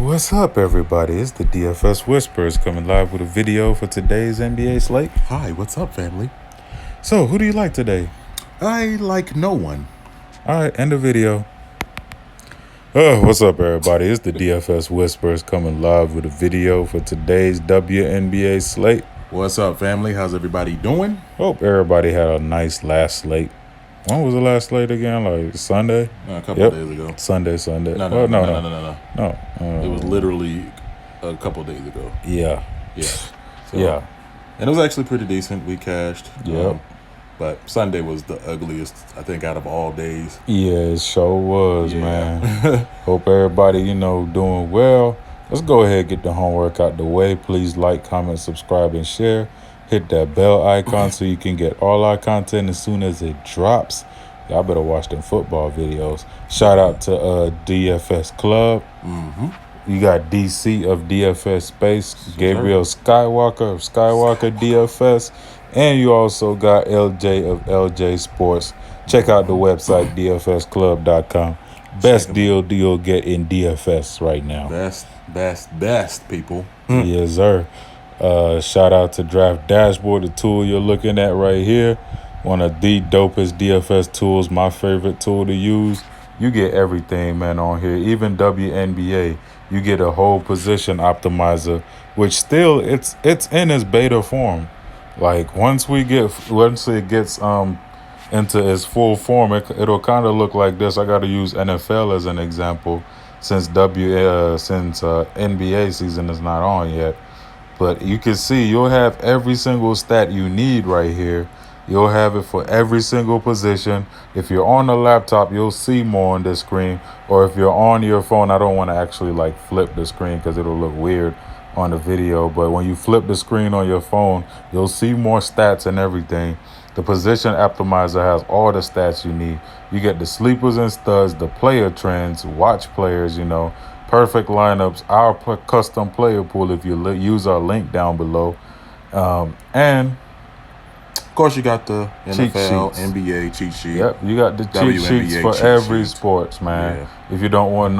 What's up, everybody? It's the DFS Whisperers coming live with a video for today's NBA slate. Hi, what's up, family? So, who do you like today? I like no one. All right, end the video. What's up, everybody? It's the DFS Whisperers coming live with a video for today's WNBA slate. What's up, family? How's everybody doing? Hope everybody had a nice last slate. When was the last slate again? Like Sunday? A couple of days ago. Sunday. No. It was literally a couple of days ago. Yeah. So, and it was actually pretty decent. We cashed. Yeah. But Sunday was the ugliest, I think, out of all days. Yeah, it sure was, man. Hope everybody, doing well. Let's go ahead and get the homework out the way. Please like, comment, subscribe, and share. Hit that bell icon so you can get all our content as soon as it drops. Y'all better watch them football videos. Shout out to DFS Club. You got DC of DFS Space, Gabriel Skywalker of Skywalker DFS, and you also got LJ of LJ Sports. Check out the website, dfsclub.com. Best deal you'll get in DFS right now. Best, people. Yes, sir. Shout out to Draft Dashboard, the tool you're looking at right here. One of the dopest DFS tools, my favorite tool to use. You get everything, man, on here. Even WNBA, you get a whole position optimizer, which still it's in its beta form. Like once it gets into its full form, it'll kind of look like this. I got to use NFL as an example since NBA season is not on yet. But you can see you'll have every single stat you need right here. You'll have it for every single position. If you're on the laptop, you'll see more on the screen. Or if you're on your phone, I don't want to actually flip the screen because it'll look weird on the video. But when you flip the screen on your phone, you'll see more stats and everything. The position optimizer has all the stats you need. You get the sleepers and studs, the player trends, watch players, perfect lineups, our custom player pool if you use our link down below. And of course, you got the NFL, NBA cheat sheet. Yep, you got the cheat sheets for every sports, man. Yeah. If you don't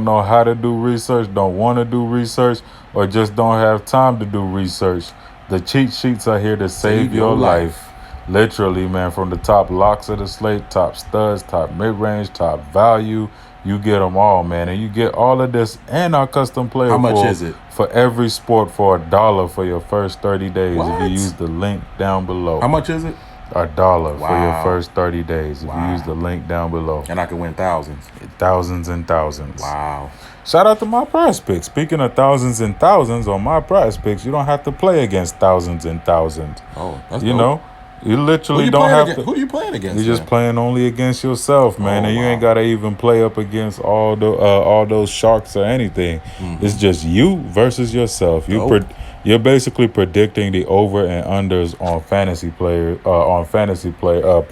know how to do research, don't want to do research, or just don't have time to do research, the cheat sheets are here to save your life. Literally, man, from the top locks of the slate, top studs, top mid-range, top value, you get them all, man. And you get all of this and our custom player pool. How much is it? For every sport for $1 for your first 30 days. What? If you use the link down below. How much is it? $1 for your first 30 days if you use the link down below. And I can win thousands. Thousands and thousands. Wow. Shout out to my Prizepicks. Speaking of thousands and thousands, on my Prizepicks, you don't have to play against thousands and thousands. Oh, that's dope. You literally don't have to. Who are you playing against? You're just playing only against yourself, man, and you ain't gotta even play up against all those sharks or anything. It's just you versus yourself. You're basically predicting the over and unders on fantasy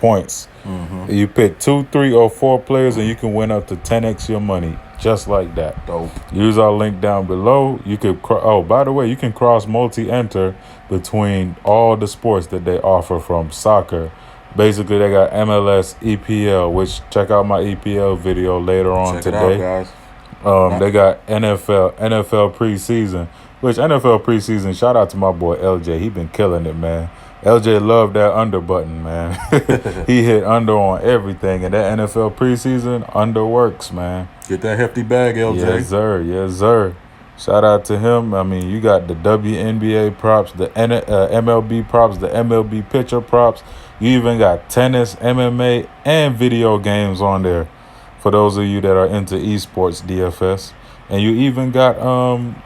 points. You pick 2, 3, or 4 players, and you can win up to 10x your money just like that. Dope. Use our link down below. You could. By the way, you can cross multi-enter between all the sports that they offer from soccer. Basically, they got MLS, EPL, which check out my EPL video later on today. Check it out, guys. They got NFL preseason, which NFL preseason, shout out to my boy LJ. He been killing it, man. LJ loved that under button, man. He hit under on everything, and that NFL preseason under works, man. Get that hefty bag, LJ. Yes, sir. Shout out to him. I mean, you got the WNBA props, the MLB props, the MLB pitcher props. You even got tennis, MMA, and video games on there for those of you that are into esports DFS. And you even got,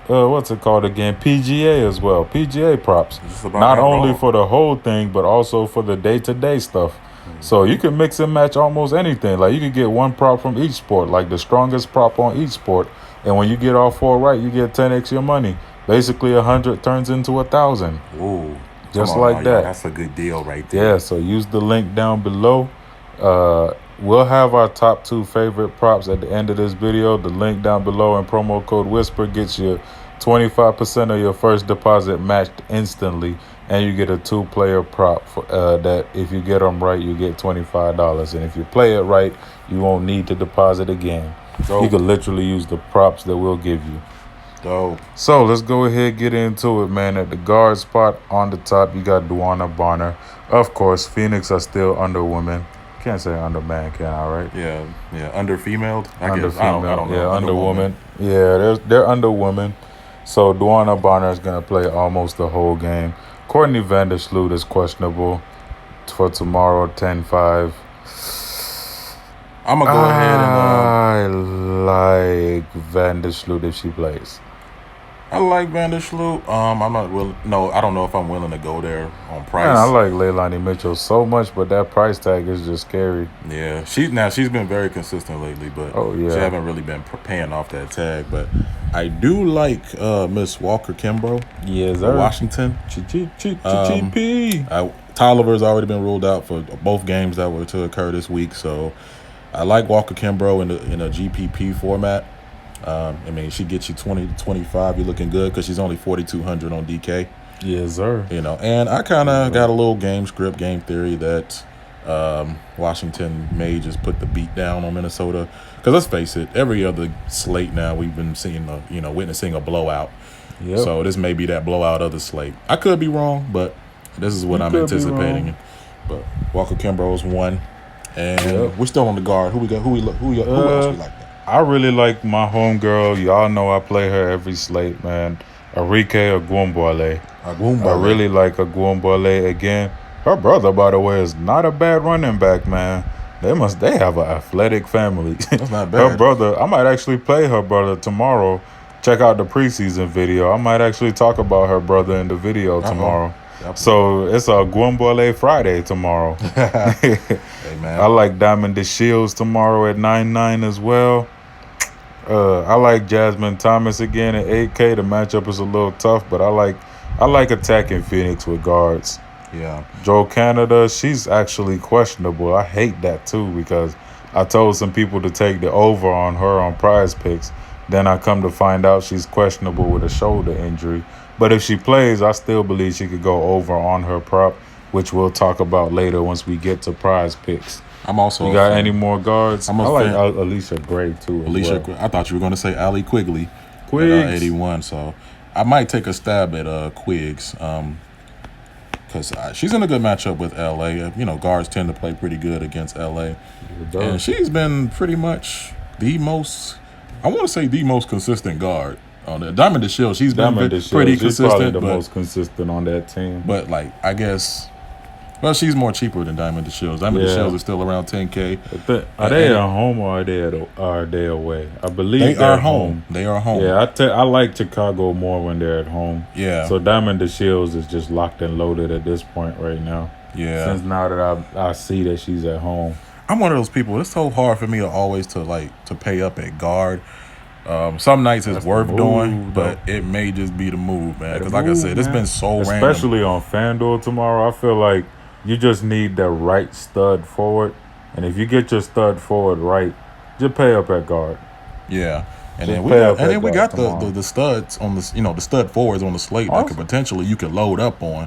what's it called again? PGA as well. PGA props. Not only for the whole thing, but also for the day-to-day stuff. So you can mix and match almost anything. Like you can get one prop from each sport, like the strongest prop on each sport. And when you get all 4 right, you get 10x your money. Basically, 100 turns into 1,000. Ooh. Just like that. That's a good deal right there. Yeah, so use the link down below. We'll have our top 2 favorite props at the end of this video. The link down below and promo code WHISPER gets you 25% of your first deposit matched instantly. And you get a 2-player prop for, that if you get them right, you get $25. And if you play it right, you won't need to deposit again. Dope. You could literally use the props that we'll give you. Dope. So let's go ahead and get into it, man. At the guard spot on the top, you got Wnba Dfs. Of course, Phoenix are still under women. Can't say under man, can I, right? Yeah. Under female? Under female. I don't know. Yeah, under woman. Yeah, they're under women. So Wnba Dfs is going to play almost the whole game. Courtney Vandersloot is questionable for tomorrow, 10-5. I'm going to go ahead and... I like Vandersloot if she plays. I like Vandersloot. I'm not willing. No, I don't know if I'm willing to go there on price. Man, I like Leilani Mitchell so much, but that price tag is just scary. Yeah, she's been very consistent lately, but she haven't really been paying off that tag. But I do like Miss Walker Kimbrough. Yes, sir. Washington. Tolliver's already been ruled out for both games that were to occur this week, so I like Walker Kimbrough in a GPP format. I mean, she gets you 20 to 25. You're looking good because she's only 4,200 on DK. Yes, sir. And I kind of got a little game theory that Washington may just put the beat down on Minnesota. Because let's face it, every other slate now we've been seeing, witnessing a blowout. Yep. So this may be that blowout of the slate. I could be wrong, but this is what I'm anticipating. But Walker Kimbrough's one, and we're still on the guard. Who else we like that? I really like my homegirl. Y'all know I play her every slate, man. Arike Ogunbowale. I really like Ogunbowale again. Her brother, by the way, is not a bad running back, man. They have an athletic family. That's not bad. Her brother, I might actually play her brother tomorrow. Check out the preseason video. I might actually talk about her brother in the video tomorrow. So it's a Ogunbowale Friday tomorrow. Hey, man. I like Diamond DeShields tomorrow at 9-9 as well. I like Jasmine Thomas again at 8K. The matchup is a little tough, but I like attacking Phoenix with guards. Yeah. Joe Canada, she's actually questionable. I hate that too because I told some people to take the over on her on Prizepicks. Then I come to find out she's questionable with a shoulder injury. But if she plays, I still believe she could go over on her prop, which we'll talk about later once we get to Prizepicks. I'm also. You got any more guards? I like Alicia Gray too. I thought you were going to say Allie Quigley. At 81. So I might take a stab at Quiggs because she's in a good matchup with LA. Guards tend to play pretty good against LA, and she's been pretty much the most consistent guard. On the Diamond DeShields, she's been pretty consistent. Probably the most consistent on that team. But I guess. Well, she's more cheaper than Diamond DeShields. Diamond DeShields is still around 10K. Are they at home or are they away? I believe they are home. They are home. Yeah, I like Chicago more when they're at home. Yeah. So Diamond DeShields is just locked and loaded at this point right now. Yeah. Since now that I see that she's at home. I'm one of those people. It's so hard for me to always to pay up at guard. Some nights it's worth doing, but it may just be the move, man. Because like I said, it's been so random. Especially on Fanduel tomorrow, I feel like you just need the right stud forward. And if you get your stud forward right, just pay up at guard. Yeah. And then we got the studs on the the stud forwards on the slate that you could load up on,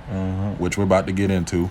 which we're about to get into.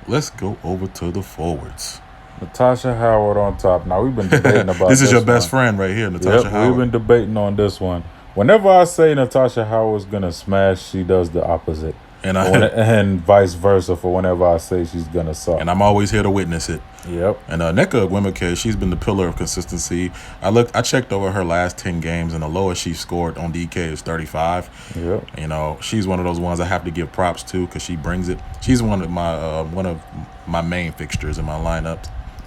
Let's go over to the forwards. Natasha Howard on top. Now we've been debating about this is your best friend right here, Natasha Howard. We've been debating on this one. Whenever I say Natasha Howard's gonna smash, she does the opposite. And vice versa for whenever I say she's gonna suck. And I'm always here to witness it. Yep. And Nneka Wnba, she's been the pillar of consistency. I checked over her last 10 games, and the lowest she scored on DK is 35. Yep. She's one of those ones I have to give props to because she brings it. She's one of my main fixtures in my lineup.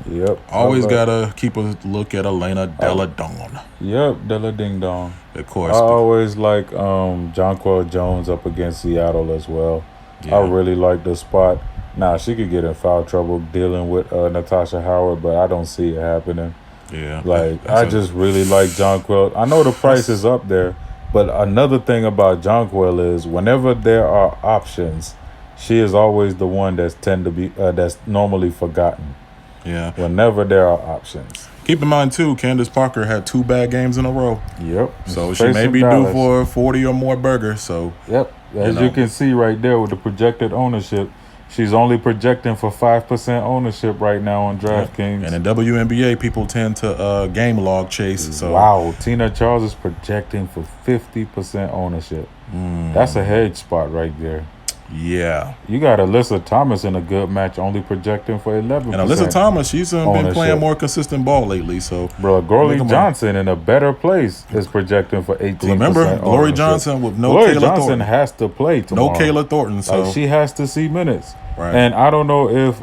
Yep. Always gotta keep a look at Elena Della Dawn. Yep, Della Ding Dong. Of course. I always like Jonquel Jones up against Seattle as well. Yeah. I really like the spot. Now she could get in foul trouble dealing with Natasha Howard, but I don't see it happening. Yeah. I just really like Jonquel. I know the price is up there, but another thing about Jonquel is whenever there are options, she is always the one that's normally forgotten. Yeah. Whenever there are options. Keep in mind, too, Candace Parker had 2 bad games in a row. Yep. So she may be due for 40 or more burgers. So yep. As you can see right there with the projected ownership, She's only projecting for 5% ownership right now on DraftKings. And in WNBA, people tend to game log chase. So wow, Tina Charles is projecting for 50% ownership. That's a hedge spot right there. Yeah. You got Alyssa Thomas in a good match, only projecting for 11%. And Alyssa Thomas, she's been playing more consistent ball lately. So, bro, Glory Johnson in a better place is projecting for 18%. Remember, Glory Johnson with no Glory Kayla Johnson Thornton. has to play tomorrow. No Kayla Thornton, so like, she has to see minutes. Right. And I don't know if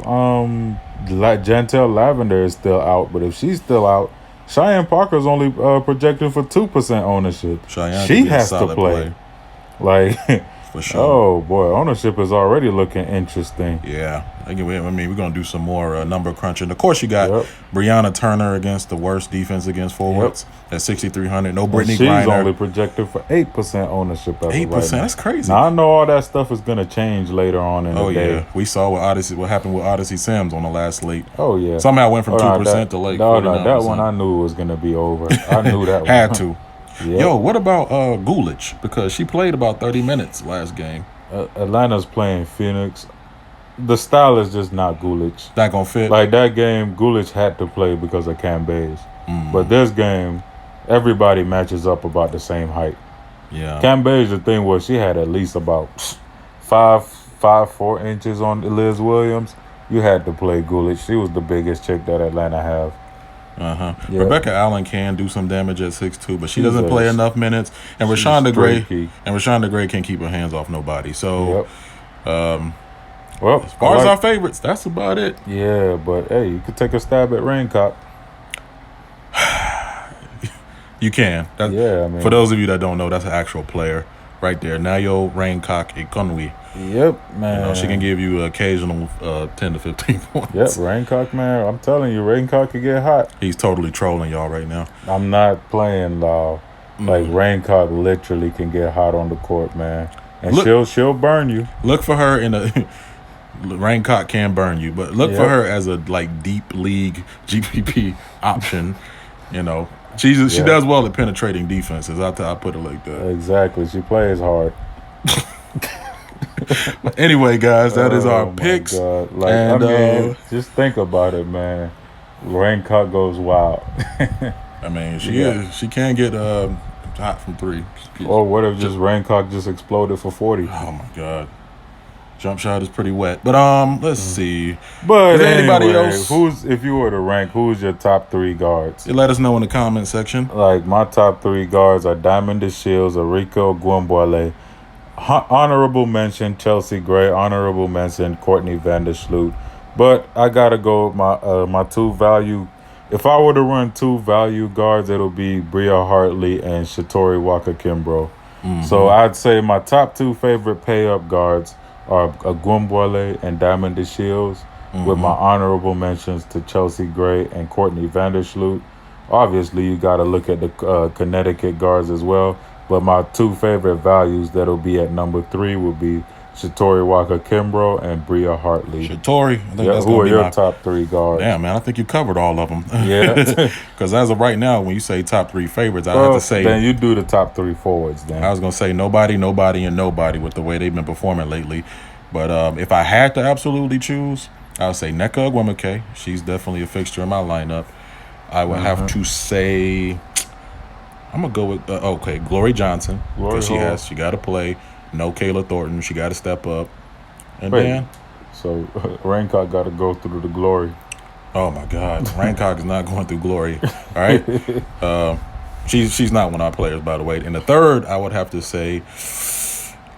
Jantel Lavender is still out, but if she's still out, Cheyenne Parker's only projecting for 2% ownership. Cheyenne she has to play. Like, for sure. Oh boy, ownership is already looking interesting. Yeah, I mean, we're gonna do some more number crunching. Of course, you got Brianna Turner against the worst defense against forwards at 6,300. No Brittany Griner. She's only projected for 8% ownership. 8%. Right, that's crazy. Now I know all that stuff is gonna change later on in the day. Yeah, we saw what happened with Odyssey Sims on the last slate. Oh yeah, somehow went from 2% to like 49%. No, that one I knew was gonna be over. I knew that one. Had to. Yep. Yo, what about Gulich? Because she played about 30 minutes last game. Atlanta's playing Phoenix. The style is just not Gulich. Not gonna fit. Like that game, Gulich had to play because of Cam Bayes. But this game, everybody matches up about the same height. Yeah. Cam Bayes, the thing was she had at least about 4 inches on Liz Williams. You had to play Gulich. She was the biggest chick that Atlanta have. Yeah. Rebecca Allen can do some damage at 6'2", but she doesn't play enough minutes. And Rashonda Gray can't keep her hands off nobody. So, well, as far as our favorites, that's about it. Yeah, but hey, you could take a stab at Raincock. You can. I mean, for those of you that don't know, that's an actual player right there. Nayo Raincock Ikonwi. Yep, man. You know, she can give you occasional 10 to 15 points. Yep, Raincock, man. I'm telling you, Raincock can get hot. He's totally trolling y'all right now. I'm not playing like Raincock literally can get hot on the court, man. And she'll burn you. Look for her in a Raincock can burn you, but look for her as a deep league GPP option. You know, she does well at penetrating defenses. I put it like that. Exactly. She plays hard. Anyway, guys, that is our picks. God. Like, I mean, just think about it, man. Raincock goes wild. I mean, she can get hot from three. Or what if just Raincock just exploded for 40? Oh my God. Jump shot is pretty wet. But let's see. But anybody else? If you were to rank, who's your top 3 guards? Let us know in the comment section. Like, my top 3 guards are Diamond DeShields, Ariko Gwumboale. Honorable mention Chelsea Gray. Honorable mention Courtney Vandersloot. But I gotta go with my 2 value. If I were to run 2 value guards, it'll be Bria Hartley and Shatori Walker-Kimbrough. So I'd say my top 2 favorite pay-up guards are Gwumboale and Diamond DeShields, with my honorable mentions to Chelsea Gray and Courtney Vandersloot. Obviously, you got to look at the Connecticut guards as well. But my 2 favorite values that'll be at number 3 would be Shatori Walker-Kimbrough and Bria Hartley. Shatori, I think that's who are your top 3 guards? Damn, man, I think you covered all of them. Yeah. Because as of right now, when you say top 3 favorites, I have to say... Then you do the top 3 forwards, then. I was going to say nobody, and nobody with the way they've been performing lately. But if I had to absolutely choose, I would say Nneka Ogwumike. She's definitely a fixture in my lineup. I would have to say... I'm going to go with, Glory Johnson. Because she got to play. No Kayla Thornton. She got to step up. And then... So, Raincock got to go through the glory. Oh, my God. Raincock is not going through glory. All right? She's not one of our players, by the way. In the third, I would have to say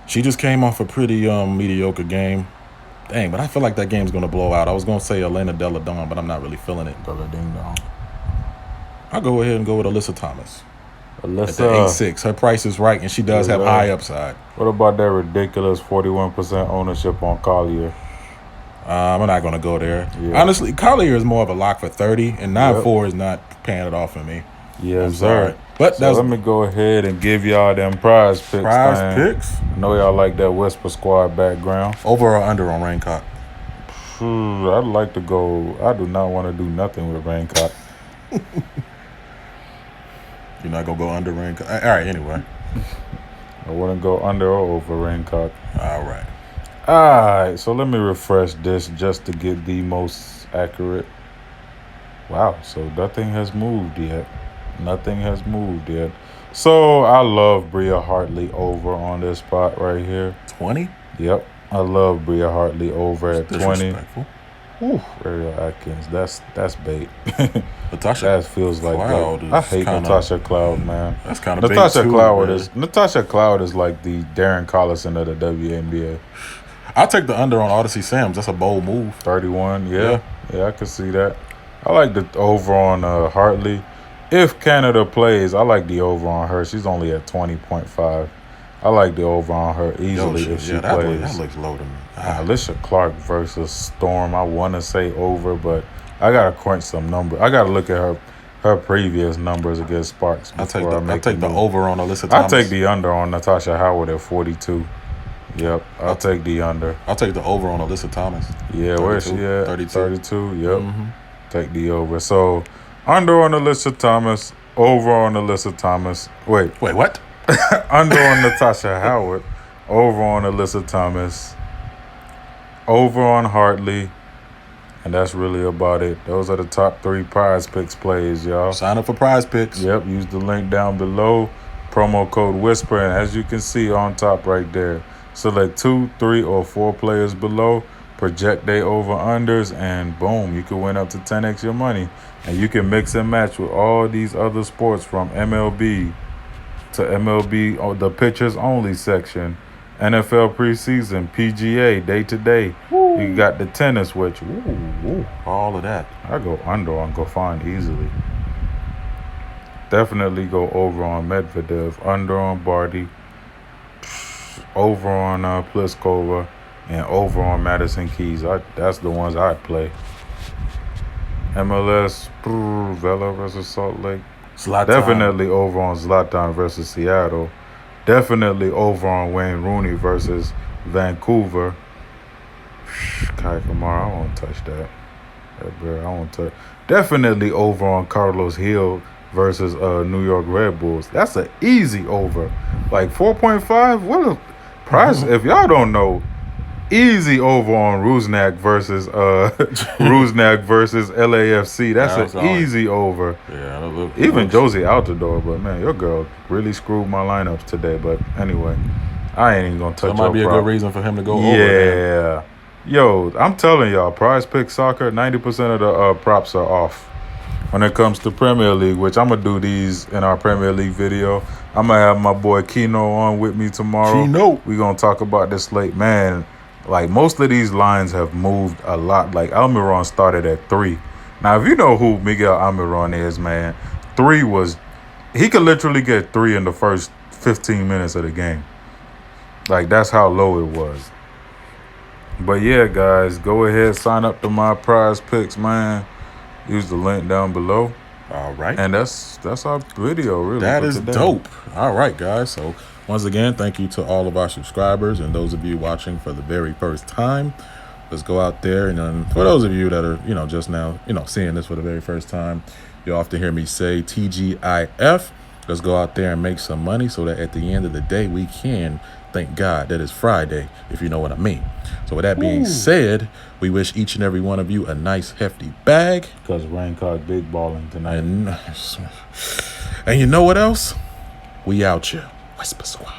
she just came off a pretty mediocre game. Dang, but I feel like that game's going to blow out. I was going to say Elena Delle Donne, but I'm not really feeling it. Delle Ding Dong. I'll go ahead and go with Alyssa Thomas. Alyssa. At the 8-6. Her price is right, and she does have high upside. What about that ridiculous 41% ownership on Collier? I'm not going to go there. Yeah. Honestly, Collier is more of a lock for 30, and 9-4 is not paying it off for me. Yes, sir. But so let me go ahead and give y'all them prize picks. Picks? I know y'all like that Whisper Squad background. Over or under on Raincock? I'd like to go. I do not want to do nothing with Raincock. You're not going to go under Raincock? All right, anyway. I wouldn't go under or over Raincock. All right. Alright, so let me refresh this just to get the most accurate. Wow, so nothing has moved yet. Nothing has moved yet. So I love Bria Hartley over on this spot right here. 20? Yep. I love Bria Hartley over at 20. Disrespectful. Whew, Ariel Atkins. That's bait. Natasha That feels like Cloud bait. I is hate kinda- Natasha Cloud, man. That's kind of Natasha bait too, Cloud man. is Natasha Cloud is like the Darren Collison of the WNBA. I'll take the under on Odyssey Sims. That's a bold move. 31, yeah, I can see that. I like the over on Hartley. If Canada plays, I like the over on her. She's only at 20.5. I like the over on her easily if she plays. That looks low to me. Alicia Clark versus Storm. I want to say over, but I gotta crunch some numbers. I gotta look at her previous numbers against Sparks I'll take before I make the move. over on Alyssa Thomas. I'll take the under on Natasha Howard at 42. Yep, I'll take the under. I'll take the over on Alyssa Thomas. Yeah, where is she at? 32. 32, yep. Take the over. So, under on Alyssa Thomas, over on Alyssa Thomas. Wait, what? under on Natasha Howard, over on Alyssa Thomas, over on Hartley, and that's really about it. Those are the top 3 Prizepicks plays, y'all. Sign up for Prizepicks. Yep, use the link down below. Promo code Whisper, and as you can see on top right there, select 2, 3, or 4 players below. Project they over-unders, and boom, you can win up to 10x your money. And you can mix and match with all these other sports from MLB to MLB, the pitchers only section, NFL preseason, PGA, day-to-day. You got the tennis, which, All of that. I go under on Goffin easily. Definitely go over on Medvedev, under on Barty, over on Pliskova, and over on Madison Keys. That's the ones I'd play. MLS, Vela versus Salt Lake. Zlatan. Definitely over on Zlatan versus Seattle. Definitely over on Wayne Rooney versus Vancouver. Kai Kamara, I won't touch that. I won't touch. Definitely over on Carlos Hill versus New York Red Bulls. That's an easy over. Like 4.5. What a price. If y'all don't know, easy over on Rusnak versus LAFC. That's an easy over. Yeah, even Josie Altidore, but man, your girl really screwed my lineups today. But anyway, I ain't even gonna touch. That might be a good reason for him to go over. Yeah, yo, I'm telling y'all, Prizepicks soccer, 90% of the props are off when it comes to Premier League. Which I'm gonna do these in our Premier League video. I'm gonna have my boy Kino on with me tomorrow. We gonna talk about this slate, man. Like, most of these lines have moved a lot. Like, Almiron started at 3. Now, if you know who Miguel Almiron is, man, 3 was... He could literally get 3 in the first 15 minutes of the game. Like, that's how low it was. But, yeah, guys, go ahead, sign up to my Prizepicks, man. Use the link down below. All right. And that's our video, really. That is dope. All right, guys. So, once again, thank you to all of our subscribers and those of you watching for the very first time. Let's go out there. And for those of you that are, just now, seeing this for the very first time, you'll often hear me say TGIF. Let's go out there and make some money so that at the end of the day, we can thank God that it's Friday, if you know what I mean. So with that being said, we wish each and every one of you a nice, hefty bag. Because Rain caught big balling tonight. And you know what else? We out here. Whisper Squad.